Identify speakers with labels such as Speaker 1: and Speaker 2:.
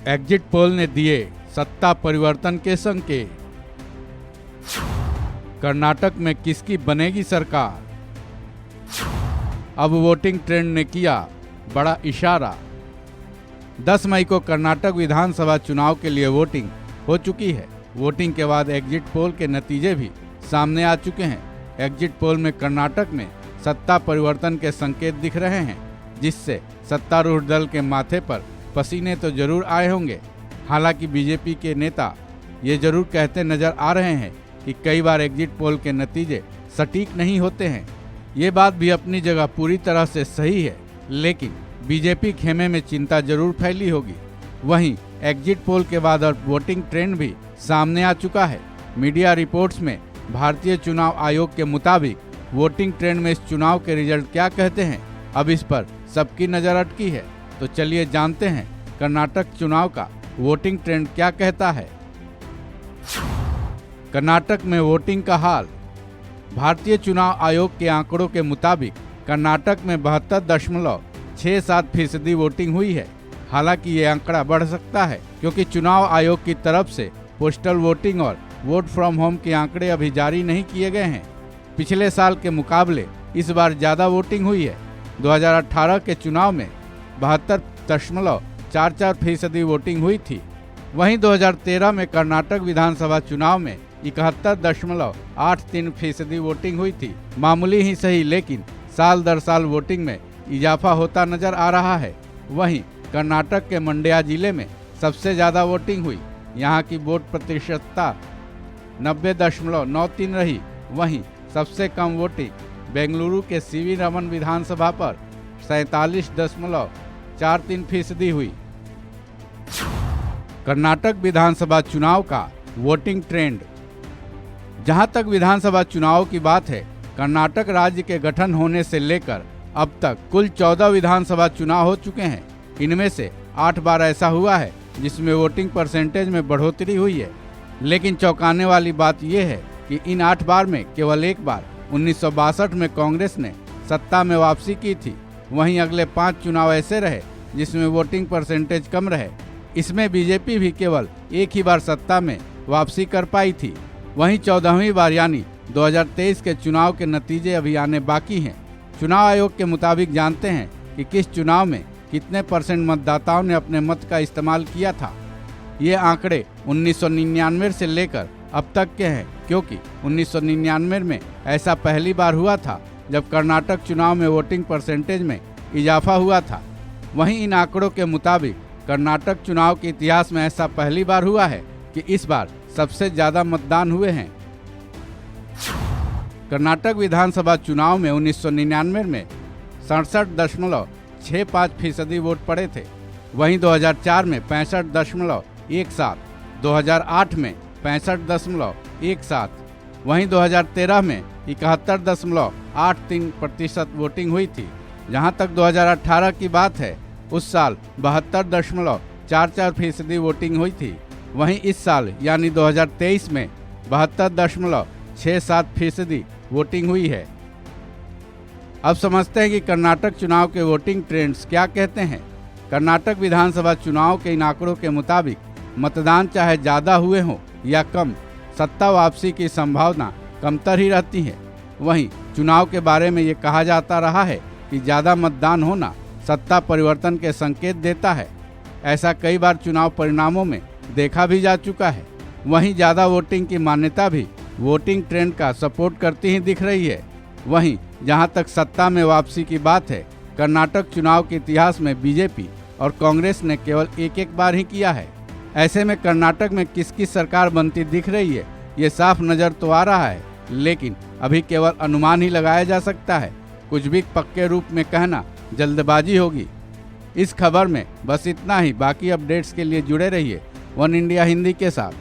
Speaker 1: Exit poll ने दिए सत्ता परिवर्तन के संकेत। कर्नाटक में किसकी बनेगी सरकार? अब वोटिंग ट्रेंड ने किया बड़ा इशारा। 10 मई को कर्नाटक विधानसभा चुनाव के लिए वोटिंग हो चुकी है। वोटिंग के बाद एग्जिट पोल के नतीजे भी सामने आ चुके हैं। एग्जिट पोल में कर्नाटक में सत्ता परिवर्तन के संकेत दिख रहे हैं, जिससे सत्तारूढ़ दल के माथे पर पसीने तो जरूर आए होंगे। हालांकि बीजेपी के नेता ये जरूर कहते नजर आ रहे हैं कि कई बार एग्जिट पोल के नतीजे सटीक नहीं होते हैं। ये बात भी अपनी जगह पूरी तरह से सही है, लेकिन बीजेपी खेमे में चिंता जरूर फैली होगी। वहीं एग्जिट पोल के बाद अब वोटिंग ट्रेंड भी सामने आ चुका है। मीडिया रिपोर्ट्स में भारतीय चुनाव आयोग के मुताबिक वोटिंग ट्रेंड में इस चुनाव के रिजल्ट क्या कहते हैं, अब इस पर सबकी नज़र अटकी है। तो चलिए जानते हैं कर्नाटक चुनाव का वोटिंग ट्रेंड क्या कहता है। कर्नाटक में वोटिंग का हाल। भारतीय चुनाव आयोग के आंकड़ों के मुताबिक कर्नाटक में 72.67% वोटिंग हुई है। हालांकि ये आंकड़ा बढ़ सकता है, क्योंकि चुनाव आयोग की तरफ से पोस्टल वोटिंग और वोट फ्रॉम होम के आंकड़े अभी जारी नहीं किए गए हैं। पिछले साल के मुकाबले इस बार ज़्यादा वोटिंग हुई है। 2018 के चुनाव में 72.44% वोटिंग हुई थी। वहीं 2013 में कर्नाटक विधानसभा चुनाव में 71.83% वोटिंग हुई थी। मामूली ही सही, लेकिन साल दर साल वोटिंग में इजाफा होता नजर आ रहा है। वहीं कर्नाटक के मंड्या जिले में सबसे ज़्यादा वोटिंग हुई। यहाँ की वोट प्रतिशतता 90.93 रही। वहीं सबसे कम वोटिंग बेंगलुरु के सीवी रमन विधानसभा पर 47.43% हुई। कर्नाटक विधानसभा चुनाव का वोटिंग ट्रेंड। जहां तक विधानसभा चुनाव की बात है, कर्नाटक राज्य के गठन होने से लेकर अब तक कुल 14 विधानसभा चुनाव हो चुके हैं। इनमें से 8 बार ऐसा हुआ है जिसमें वोटिंग परसेंटेज में बढ़ोतरी हुई है। लेकिन चौंकाने वाली बात यह है कि इन 8 बार में केवल एक बार 1962 में कांग्रेस ने सत्ता में वापसी की थी। वहीं अगले 5 चुनाव ऐसे रहे जिसमें वोटिंग परसेंटेज कम रहे। इसमें बीजेपी भी केवल एक ही बार सत्ता में वापसी कर पाई थी। वहीं 14वीं बार यानी 2023 के चुनाव के नतीजे अभी आने बाकी हैं। चुनाव आयोग के मुताबिक जानते हैं कि किस चुनाव में कितने % मतदाताओं ने अपने मत का इस्तेमाल किया था। ये आंकड़े 1999 से लेकर अब तक के हैं, क्योंकि 1999 में ऐसा पहली बार हुआ था जब कर्नाटक चुनाव में वोटिंग परसेंटेज में इजाफा हुआ था। वहीं इन आंकड़ों के मुताबिक कर्नाटक चुनाव के इतिहास में ऐसा पहली बार हुआ है कि इस बार सबसे ज़्यादा मतदान हुए हैं। कर्नाटक विधानसभा चुनाव में 1999 में 67.65% वोट पड़े थे। वहीं 2004 में 65.17, 2008 में 65.17, वहीं 2013 में 71.83% वोटिंग हुई थी। जहां तक 2018 की बात है, उस साल 72.44% वोटिंग हुई थी। वहीं इस साल यानी 2023 में 72.67% वोटिंग हुई है। अब समझते हैं कि कर्नाटक चुनाव के वोटिंग ट्रेंड्स क्या कहते हैं। कर्नाटक विधानसभा चुनाव के इन आंकड़ों के मुताबिक मतदान चाहे ज़्यादा हुए हों या कम, सत्ता वापसी की संभावना कमतर ही रहती है। वहीं चुनाव के बारे में ये कहा जाता रहा है कि ज़्यादा मतदान होना सत्ता परिवर्तन के संकेत देता है। ऐसा कई बार चुनाव परिणामों में देखा भी जा चुका है। वहीं ज़्यादा वोटिंग की मान्यता भी वोटिंग ट्रेंड का सपोर्ट करती ही दिख रही है। वहीं जहां तक सत्ता में वापसी की बात है, कर्नाटक चुनाव के इतिहास में बीजेपी और कांग्रेस ने केवल एक बार ही किया है। ऐसे में कर्नाटक में किसकी सरकार बनती दिख रही है, ये साफ नज़र तो आ रहा है, लेकिन अभी केवल अनुमान ही लगाया जा सकता है। कुछ भी पक्के रूप में कहना जल्दबाजी होगी। इस खबर में बस इतना ही। बाकी अपडेट्स के लिए जुड़े रहिए वन इंडिया हिंदी के साथ।